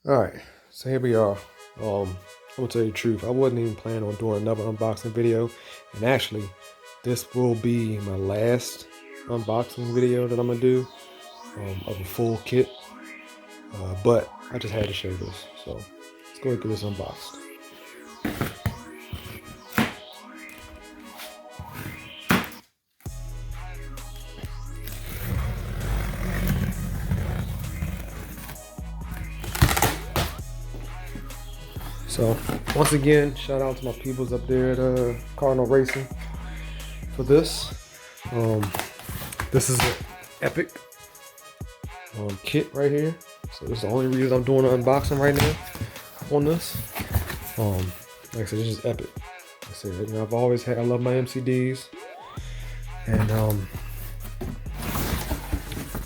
Alright, so here we are. I'm gonna tell you the truth. I wasn't even planning on doing another unboxing video. And actually, this will be my last unboxing video that I'm gonna do of a full kit. But I just had to show this. So let's go ahead and get this unboxed. So once again, shout out to my peoples up there at Cardinal Racing for this. This is an epic kit right here. So this is the only reason I'm doing an unboxing right now on this. Like I said, this is epic. Like I said, I've always had, I love my MCDs, and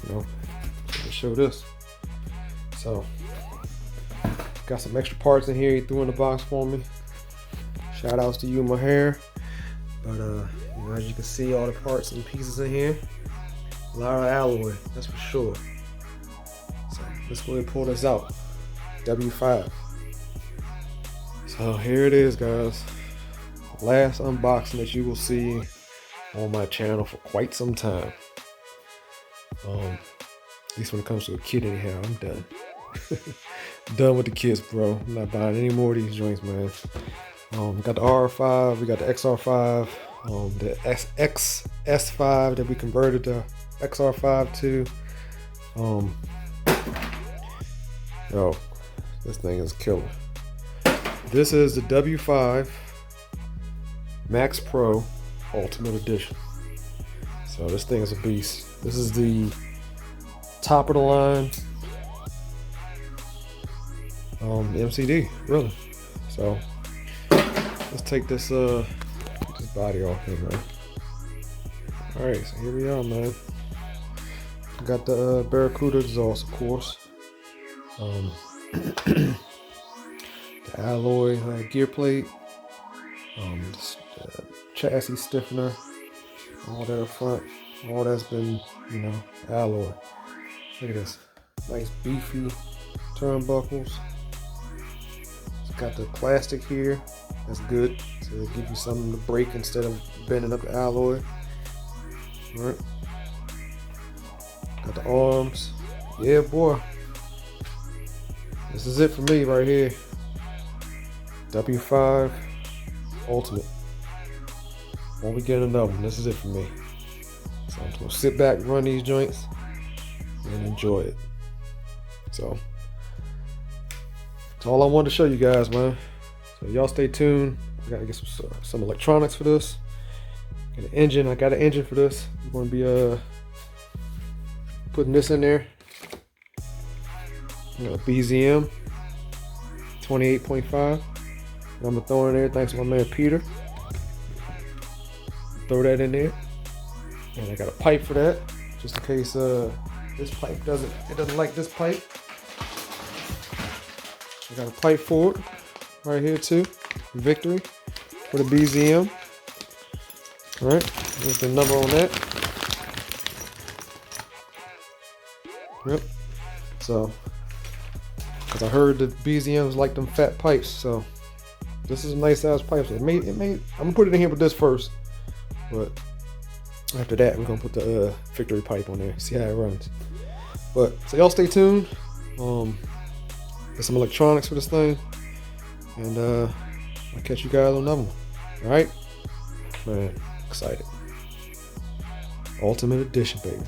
let's show this. So got some extra parts in here he threw in the box for me. Shout outs to you, my hair. But as you can see, all the parts and pieces in here. A lot of alloy, that's for sure. So let's go ahead and pull this out. W5. So here it is, guys. The last unboxing that you will see on my channel for quite some time. At least when it comes to a kit anyhow, I'm done. Done with the kits, bro. I'm not buying any more of these joints, man. We got the R5, we got the XR5, the XS5 that we converted the XR5 to. Yo, this thing is killer. This is the W5 Max Pro Ultimate Edition. So this thing is a beast. This is the top of the line MCD, really. So let's take this body off here, man. All right, so here we are, man. Got the Barracuda exhaust, of course. The alloy gear plate, chassis stiffener, all that up front. All that's been, alloy. Look at this, nice beefy turnbuckles. It's got the plastic here. That's good to give you something to break instead of bending up the alloy. All right. Got the arms. Yeah, boy. This is it for me right here. W5 Ultimate. Won't be getting another one. This is it for me. So I'm just gonna sit back, run these joints, and enjoy it. So that's all I wanted to show you guys, man. So y'all stay tuned. I gotta get some electronics for this. Got an engine. I got an engine for this. I'm gonna be putting this in there. BZM 28.5. I'm gonna throw in there thanks to my man Peter. Throw that in there. And I got a pipe for that, just in case this pipe doesn't like this pipe. I got a pipe for it right here too. Victory for the BZM. All right, there's the number on that. Yep. So, because I heard the BZMs like them fat pipes, so this is a nice size pipe. So I'm gonna put it in here with this first, but after that we're gonna put the Victory pipe on there, see how it runs. But so y'all stay tuned. Get some electronics for this thing, and I'll catch you guys on another one. All right, man, excited. Ultimate Edition, baby.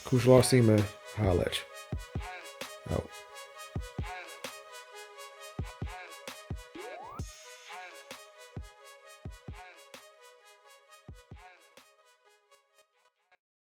Crucial RC, man. Holla at you. Out.